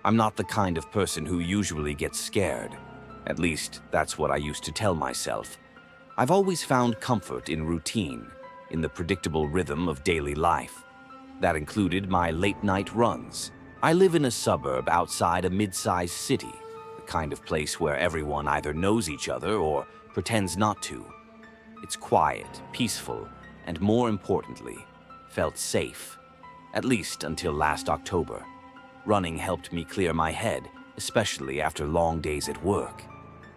I'm not the kind of person who usually gets scared. At least, that's what I used to tell myself. I've always found comfort in routine, in the predictable rhythm of daily life. That included my late-night runs. I live in a suburb outside a mid-sized city, the kind of place where everyone either knows each other or pretends not to. It's quiet, peaceful, and more importantly, felt safe. At least until last October. Running helped me clear my head, especially after long days at work.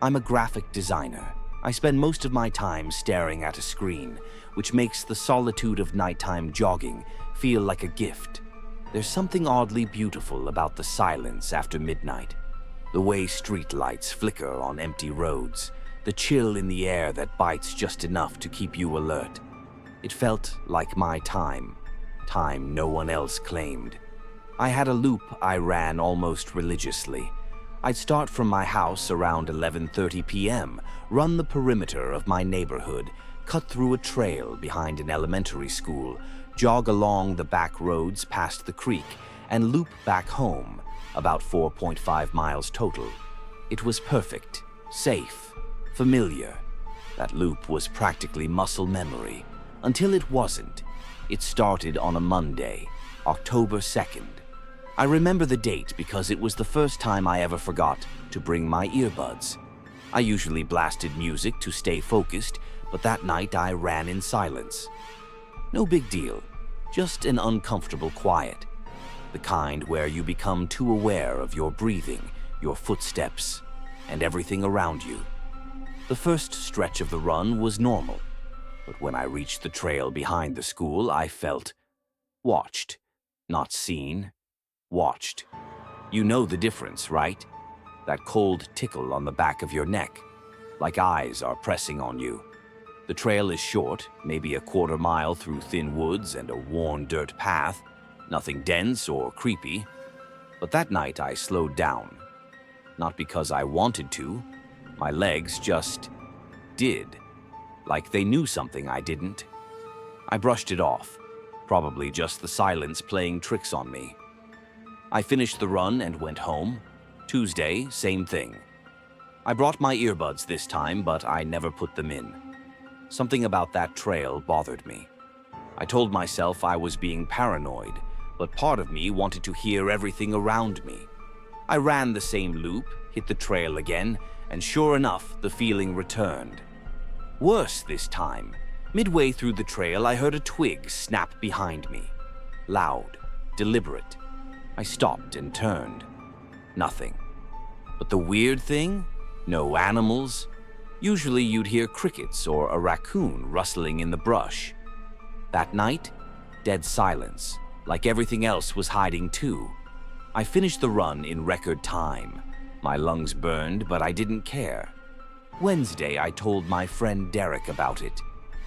I'm a graphic designer. I spend most of my time staring at a screen, which makes the solitude of nighttime jogging feel like a gift. There's something oddly beautiful about the silence after midnight. The way street lights flicker on empty roads, the chill in the air that bites just enough to keep you alert. It felt like my time no one else claimed. I had a loop I ran almost religiously. I'd start from my house around 11:30 p.m., run the perimeter of my neighborhood, cut through a trail behind an elementary school, jog along the back roads past the creek, and loop back home, about 4.5 miles total. It was perfect, safe, familiar. That loop was practically muscle memory, until it wasn't. It started on a Monday, October 2nd. I remember the date because it was the first time I ever forgot to bring my earbuds. I usually blasted music to stay focused, but that night I ran in silence. No big deal, just an uncomfortable quiet. The kind where you become too aware of your breathing, your footsteps, and everything around you. The first stretch of the run was normal, but when I reached the trail behind the school, I felt watched, not seen. Watched. You know the difference, right? That cold tickle on the back of your neck, like eyes are pressing on you. The trail is short, maybe a quarter mile through thin woods and a worn dirt path, nothing dense or creepy. But that night I slowed down. Not because I wanted to, my legs just did, like they knew something I didn't. I brushed it off, probably just the silence playing tricks on me. I finished the run and went home. Tuesday, same thing. I brought my earbuds this time, but I never put them in. Something about that trail bothered me. I told myself I was being paranoid, but part of me wanted to hear everything around me. I ran the same loop, hit the trail again, and sure enough, the feeling returned. Worse this time. Midway through the trail, I heard a twig snap behind me. Loud, deliberate. I stopped and turned. Nothing. But the weird thing? No animals. Usually you'd hear crickets or a raccoon rustling in the brush. That night, dead silence, like everything else was hiding too. I finished the run in record time. My lungs burned, but I didn't care. Wednesday, I told my friend Derek about it.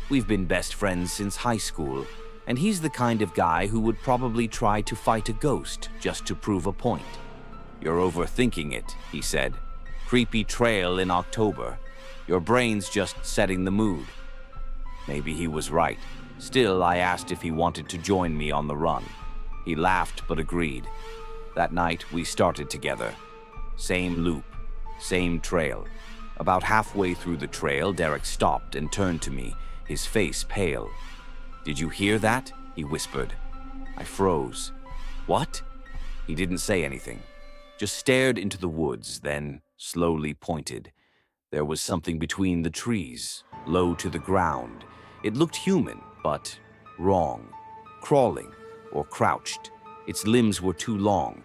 We've been best friends since high school, and he's the kind of guy who would probably try to fight a ghost just to prove a point. "You're overthinking it," he said. "Creepy trail in October. Your brain's just setting the mood." Maybe he was right. Still, I asked if he wanted to join me on the run. He laughed but agreed. That night, we started together. Same loop, same trail. About halfway through the trail, Derek stopped and turned to me, his face pale. "Did you hear that?" he whispered. I froze. "What?" He didn't say anything, just stared into the woods, then slowly pointed. There was something between the trees, low to the ground. It looked human, but wrong. Crawling or crouched. Its limbs were too long,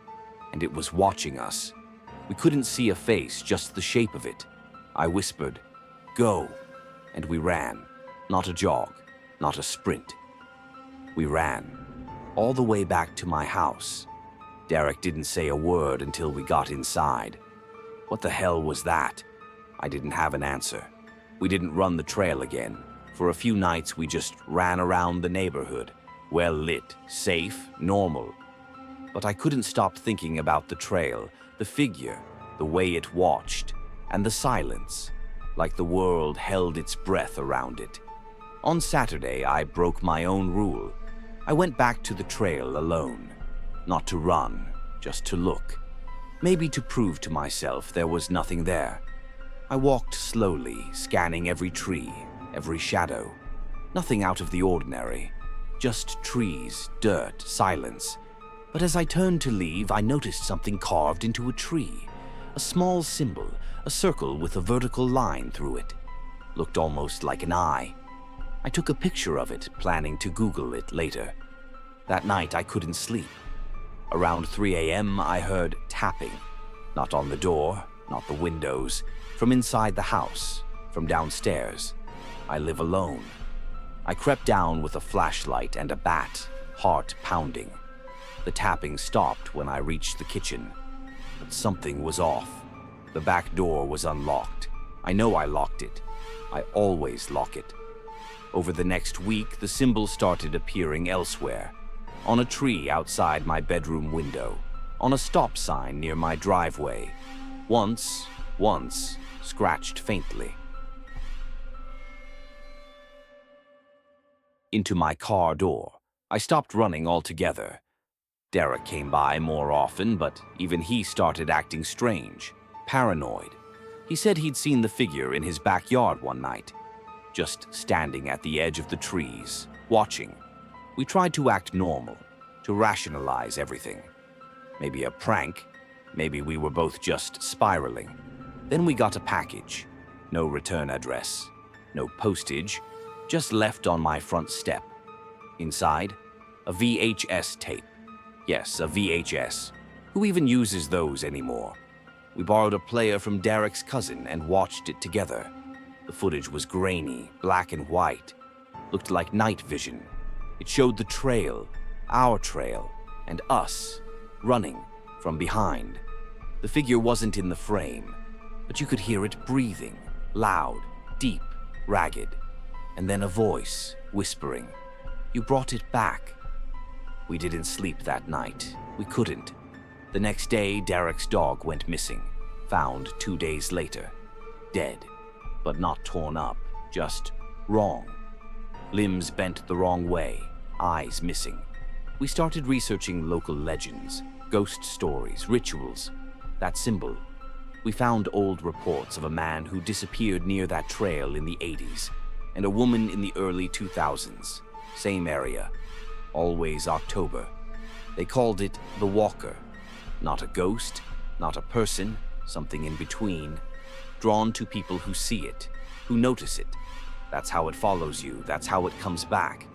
and it was watching us. We couldn't see a face, just the shape of it. I whispered, "Go," and we ran. Not a jog, not a sprint. We ran, all the way back to my house. Derek didn't say a word until we got inside. What the hell was that? I didn't have an answer. We didn't run the trail again. For a few nights, we just ran around the neighborhood. Well lit, safe, normal. But I couldn't stop thinking about the trail, the figure, the way it watched, and the silence, like the world held its breath around it. On Saturday, I broke my own rule. I went back to the trail alone. Not to run, just to look. Maybe to prove to myself there was nothing there. I walked slowly, scanning every tree, every shadow. Nothing out of the ordinary. Just trees, dirt, silence. But as I turned to leave, I noticed something carved into a tree. A small symbol, a circle with a vertical line through it. Looked almost like an eye. I took a picture of it, planning to Google it later. That night, I couldn't sleep. Around 3 a.m., I heard tapping. Not on the door, not the windows. From inside the house, from downstairs. I live alone. I crept down with a flashlight and a bat, heart pounding. The tapping stopped when I reached the kitchen. But something was off. The back door was unlocked. I know I locked it. I always lock it. Over the next week, the symbol started appearing elsewhere. On a tree outside my bedroom window. On a stop sign near my driveway. Once, scratched faintly. Into my car door. I stopped running altogether. Derek came by more often, but even he started acting strange, paranoid. He said he'd seen the figure in his backyard one night, just standing at the edge of the trees, watching. We tried to act normal, to rationalize everything. Maybe a prank, maybe we were both just spiraling. Then we got a package. No return address, no postage, just left on my front step. Inside, a VHS tape. Yes, a VHS. Who even uses those anymore? We borrowed a player from Derek's cousin and watched it together. The footage was grainy, black and white. Looked like night vision. It showed the trail, our trail, and us, running from behind. The figure wasn't in the frame, but you could hear it breathing, loud, deep, ragged. And then a voice, whispering, "You brought it back." We didn't sleep that night. We couldn't. The next day, Derek's dog went missing, found 2 days later. Dead, but not torn up, just wrong. Limbs bent the wrong way, eyes missing. We started researching local legends, ghost stories, rituals. That symbol. We found old reports of a man who disappeared near that trail in the 80s, and a woman in the early 2000s. Same area. Always October. They called it the Walker. Not a ghost, not a person, something in between. Drawn to people who see it, who notice it. That's how it follows you, that's how it comes back.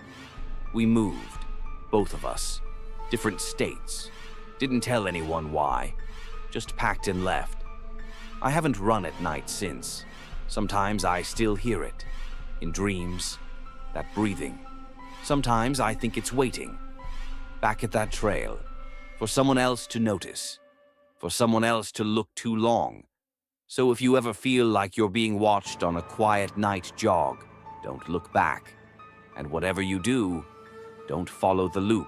We moved, both of us. Different states. Didn't tell anyone why. Just packed and left. I haven't run at night since. Sometimes I still hear it. In dreams, that breathing. Sometimes I think it's waiting, back at that trail, for someone else to notice, for someone else to look too long. So if you ever feel like you're being watched on a quiet night jog, don't look back. And whatever you do, don't follow the loop.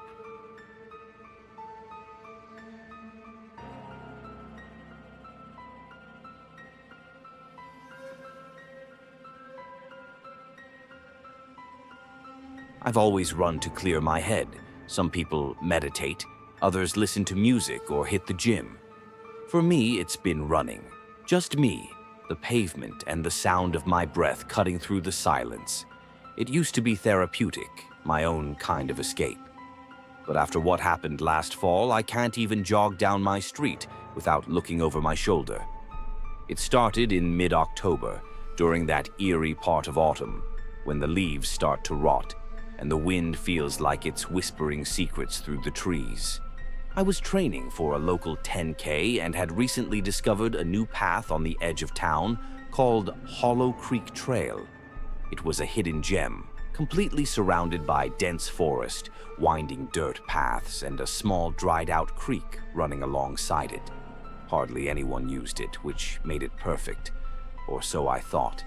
I've always run to clear my head. Some people meditate, others listen to music or hit the gym. For me, it's been running. Just me, the pavement and the sound of my breath cutting through the silence. It used to be therapeutic, my own kind of escape. But after what happened last fall, I can't even jog down my street without looking over my shoulder. It started in mid-October, during that eerie part of autumn, when the leaves start to rot, and the wind feels like it's whispering secrets through the trees. I was training for a local 10K and had recently discovered a new path on the edge of town called Hollow Creek Trail. It was a hidden gem, completely surrounded by dense forest, winding dirt paths, and a small dried-out creek running alongside it. Hardly anyone used it, which made it perfect, or so I thought.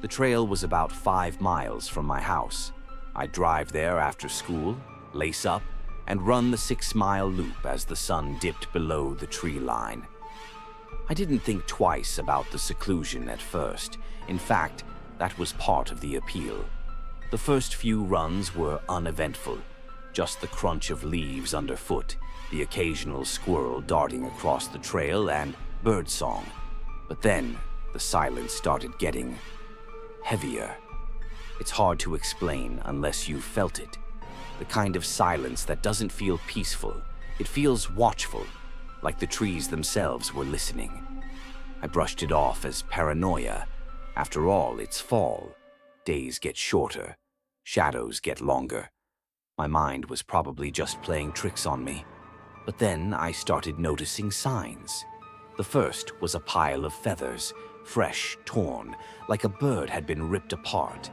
The trail was about 5 miles from my house. I'd drive there after school, lace up, and run the 6-mile loop as the sun dipped below the tree line. I didn't think twice about the seclusion at first. In fact, that was part of the appeal. The first few runs were uneventful. just the crunch of leaves underfoot, the occasional squirrel darting across the trail, and birdsong. But then, the silence started getting heavier. It's hard to explain unless you've felt it. The kind of silence that doesn't feel peaceful. It feels watchful, like the trees themselves were listening. I brushed it off as paranoia. After all, it's fall. Days get shorter. Shadows get longer. My mind was probably just playing tricks on me. But then I started noticing signs. The first was a pile of feathers, fresh, torn, like a bird had been ripped apart.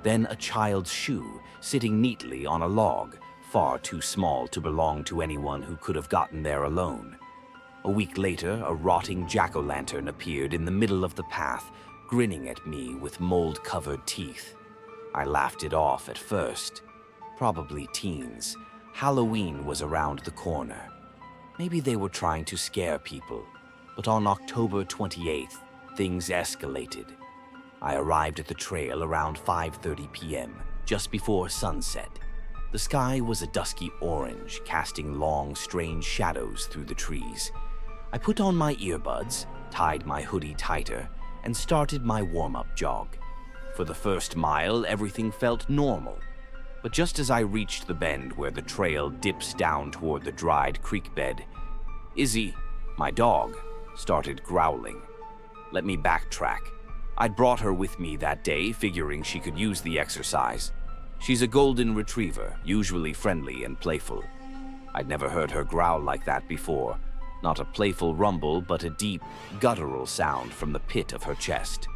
Then a child's shoe, sitting neatly on a log, far too small to belong to anyone who could have gotten there alone. A week later, a rotting jack-o'-lantern appeared in the middle of the path, grinning at me with mold-covered teeth. I laughed it off at first. Probably teens. Halloween was around the corner. Maybe they were trying to scare people. But on October 28th, things escalated. I arrived at the trail around 5:30 p.m., just before sunset. The sky was a dusky orange, casting long, strange shadows through the trees. I put on my earbuds, tied my hoodie tighter, and started my warm-up jog. For the first mile, everything felt normal. But just as I reached the bend where the trail dips down toward the dried creek bed, Izzy, my dog, started growling. Let me backtrack. I'd brought her with me that day, figuring she could use the exercise. She's a golden retriever, usually friendly and playful. I'd never heard her growl like that before. Not a playful rumble, but a deep, guttural sound from the pit of her chest.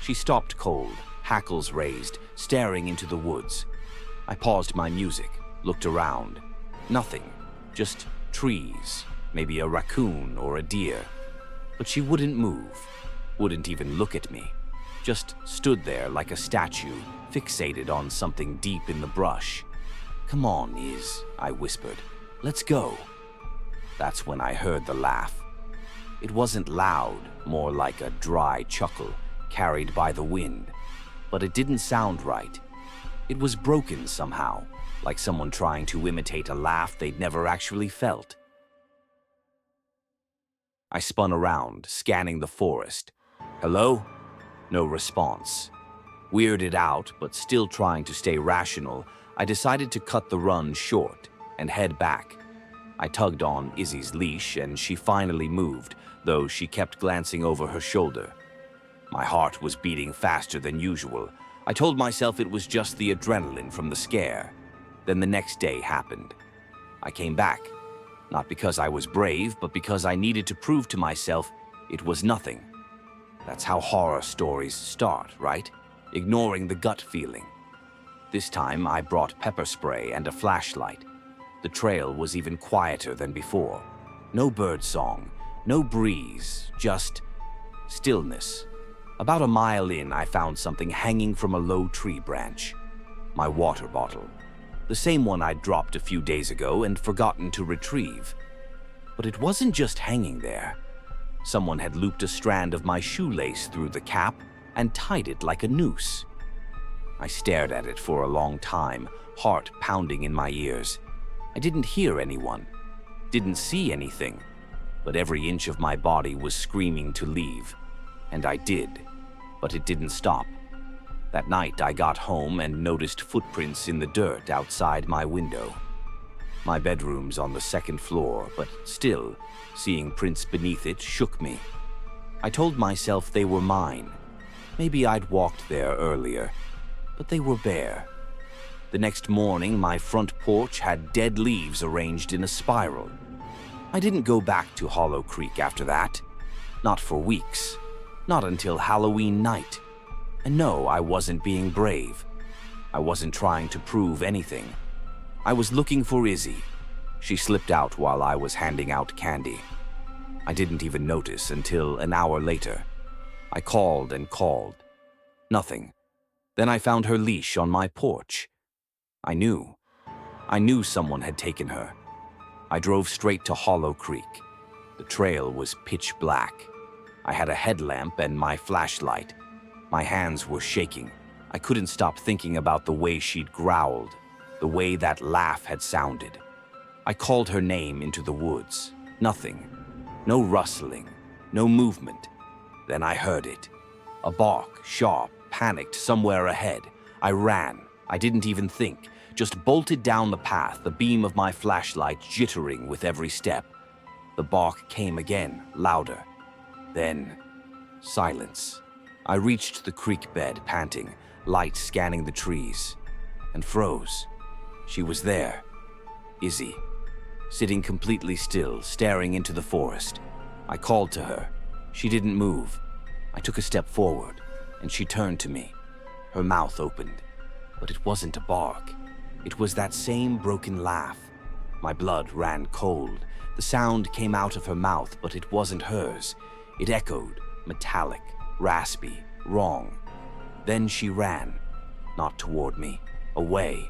She stopped cold, hackles raised, staring into the woods. I paused my music, looked around. Nothing, just trees, maybe a raccoon or a deer. But she wouldn't move, wouldn't even look at me. Just stood there like a statue, fixated on something deep in the brush. "Come on, Iz," I whispered. "Let's go." That's when I heard the laugh. It wasn't loud, more like a dry chuckle, carried by the wind. But it didn't sound right. It was broken somehow, like someone trying to imitate a laugh they'd never actually felt. I spun around, scanning the forest. "Hello?" No response. Weirded out, but still trying to stay rational, I decided to cut the run short and head back. I tugged on Izzy's leash and she finally moved, though she kept glancing over her shoulder. My heart was beating faster than usual. I told myself it was just the adrenaline from the scare. Then the next day happened. I came back, not because I was brave, but because I needed to prove to myself it was nothing. That's how horror stories start, right? Ignoring the gut feeling. This time I brought pepper spray and a flashlight. The trail was even quieter than before. No bird song, no breeze, just stillness. About a mile in, I found something hanging from a low tree branch. My water bottle. The same one I'd dropped a few days ago and forgotten to retrieve. But it wasn't just hanging there. Someone had looped a strand of my shoelace through the cap and tied it like a noose. I stared at it for a long time, heart pounding in my ears. I didn't hear anyone, didn't see anything, but every inch of my body was screaming to leave. And I did, but it didn't stop. That night I got home and noticed footprints in the dirt outside my window. My bedroom's on the second floor, but still, seeing prints beneath it shook me. I told myself they were mine. Maybe I'd walked there earlier, but they were bare. The next morning, my front porch had dead leaves arranged in a spiral. I didn't go back to Hollow Creek after that. Not for weeks. Not until Halloween night. And no, I wasn't being brave. I wasn't trying to prove anything. I was looking for Izzy. She slipped out while I was handing out candy. I didn't even notice until an hour later. I called and called. Nothing. Then I found her leash on my porch. I knew someone had taken her. I drove straight to Hollow Creek. The trail was pitch black. I had a headlamp and my flashlight. My hands were shaking. I couldn't stop thinking about the way she'd growled. the way that laugh had sounded. I called her name into the woods. Nothing. No rustling. No movement. Then I heard it. A bark, sharp, panicked somewhere ahead. I ran. I didn't even think. Just bolted down the path, the beam of my flashlight jittering with every step. The bark came again, louder. Then, silence. I reached the creek bed, panting, light scanning the trees, and froze. She was there. Izzy. Sitting completely still, staring into the forest. I called to her. She didn't move. I took a step forward, and she turned to me. Her mouth opened, but it wasn't a bark. It was that same broken laugh. My blood ran cold. The sound came out of her mouth, but it wasn't hers. It echoed, metallic, raspy, wrong. Then she ran, not toward me, away.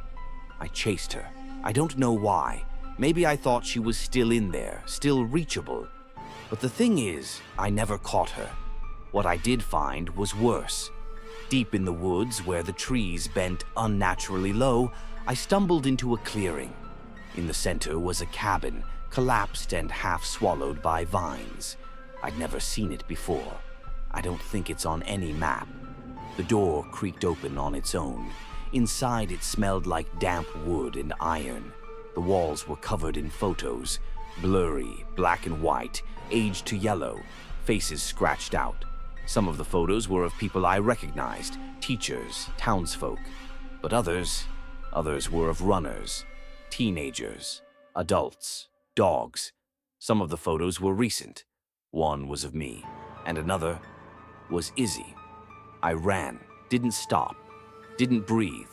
I chased her. I don't know why. Maybe I thought she was still in there, still reachable. But the thing is, I never caught her. What I did find was worse. Deep in the woods, where the trees bent unnaturally low, I stumbled into a clearing. In the center was a cabin, collapsed and half swallowed by vines. I'd never seen it before. I don't think it's on any map. The door creaked open on its own. Inside, it smelled like damp wood and iron. The walls were covered in photos, blurry, black and white, aged to yellow, faces scratched out. Some of the photos were of people I recognized, teachers, townsfolk. But others were of runners, teenagers, adults, dogs. Some of the photos were recent. One was of me, and another was Izzy. I ran, didn't stop, didn't breathe,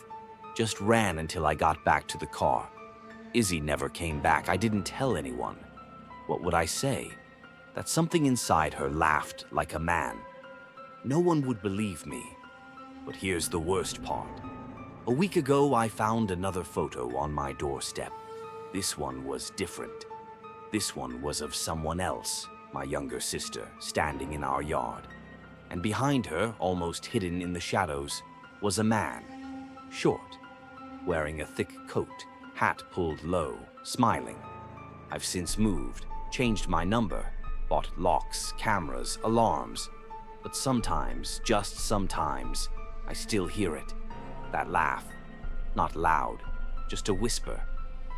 just ran until I got back to the car. Izzy never came back. I didn't tell anyone. What would I say? That something inside her laughed like a man. No one would believe me. But here's the worst part. A week ago, I found another photo on my doorstep. This one was different. This one was of someone else, my younger sister, standing in our yard. And behind her, almost hidden in the shadows, was a man, short, wearing a thick coat, hat pulled low, smiling. I've since moved, changed my number, bought locks, cameras, alarms. But sometimes, just sometimes, I still hear it. That laugh. Not loud, just a whisper,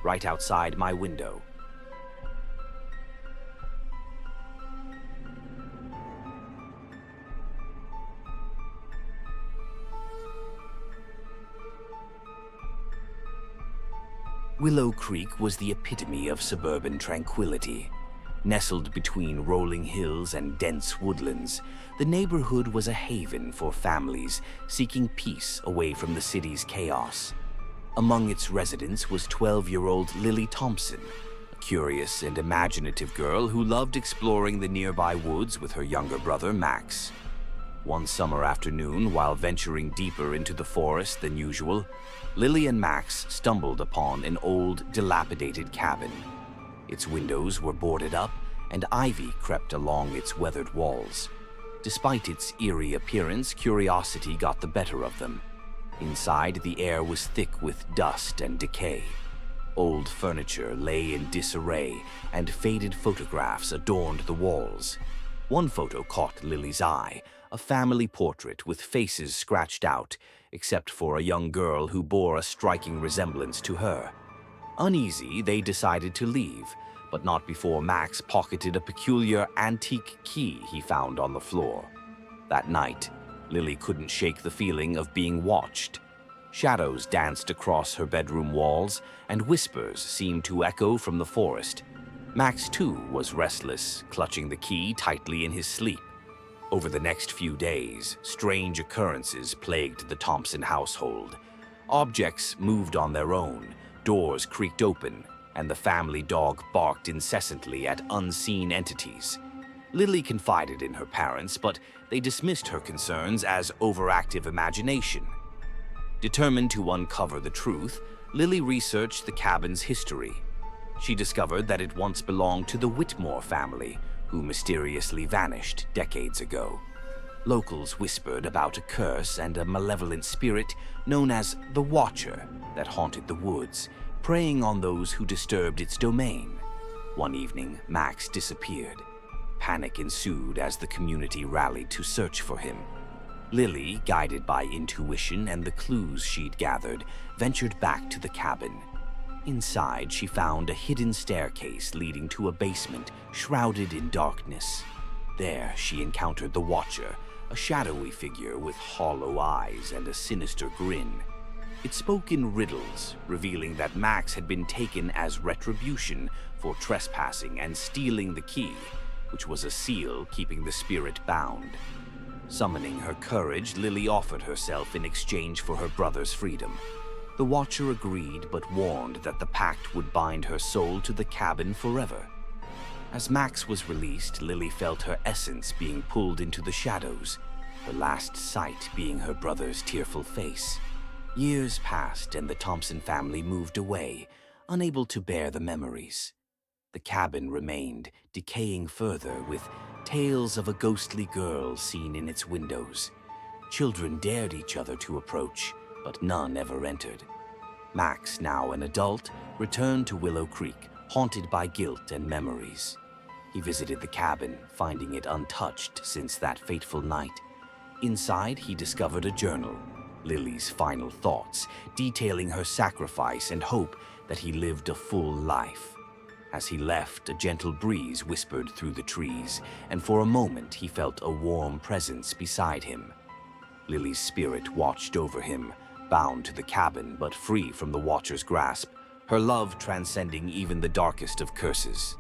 right outside my window. Willow Creek was the epitome of suburban tranquility. Nestled between rolling hills and dense woodlands, the neighborhood was a haven for families seeking peace away from the city's chaos. Among its residents was 12-year-old Lily Thompson, a curious and imaginative girl who loved exploring the nearby woods with her younger brother, Max. One summer afternoon, while venturing deeper into the forest than usual, Lily and Max stumbled upon an old, dilapidated cabin. Its windows were boarded up, and ivy crept along its weathered walls. Despite its eerie appearance, curiosity got the better of them. Inside, the air was thick with dust and decay. Old furniture lay in disarray, and faded photographs adorned the walls. One photo caught Lily's eye, a family portrait with faces scratched out, except for a young girl who bore a striking resemblance to her. Uneasy, they decided to leave, but not before Max pocketed a peculiar antique key he found on the floor. That night, Lily couldn't shake the feeling of being watched. Shadows danced across her bedroom walls, and whispers seemed to echo from the forest. Max, too, was restless, clutching the key tightly in his sleep. Over the next few days, strange occurrences plagued the Thompson household. Objects moved on their own, doors creaked open, and the family dog barked incessantly at unseen entities. Lily confided in her parents, but they dismissed her concerns as overactive imagination. Determined to uncover the truth, Lily researched the cabin's history. She discovered that it once belonged to the Whitmore family, who mysteriously vanished decades ago. Locals whispered about a curse and a malevolent spirit known as the Watcher, that haunted the woods, preying on those who disturbed its domain. One evening, Max disappeared. Panic ensued as the community rallied to search for him. Lily, guided by intuition and the clues she'd gathered, ventured back to the cabin. Inside, she found a hidden staircase leading to a basement shrouded in darkness. There, she encountered the Watcher, a shadowy figure with hollow eyes and a sinister grin. It spoke in riddles, revealing that Max had been taken as retribution for trespassing and stealing the key, which was a seal keeping the spirit bound. Summoning her courage, Lily offered herself in exchange for her brother's freedom. The Watcher agreed, but warned that the pact would bind her soul to the cabin forever. As Max was released, Lily felt her essence being pulled into the shadows, her last sight being her brother's tearful face. Years passed and the Thompson family moved away, unable to bear the memories. The cabin remained, decaying further, with tales of a ghostly girl seen in its windows. Children dared each other to approach, but none ever entered. Max, now an adult, returned to Willow Creek, haunted by guilt and memories. He visited the cabin, finding it untouched since that fateful night. Inside, he discovered a journal, Lily's final thoughts, detailing her sacrifice and hope that he lived a full life. As he left, a gentle breeze whispered through the trees, and for a moment he felt a warm presence beside him. Lily's spirit watched over him, bound to the cabin but free from the Watcher's grasp, her love transcending even the darkest of curses.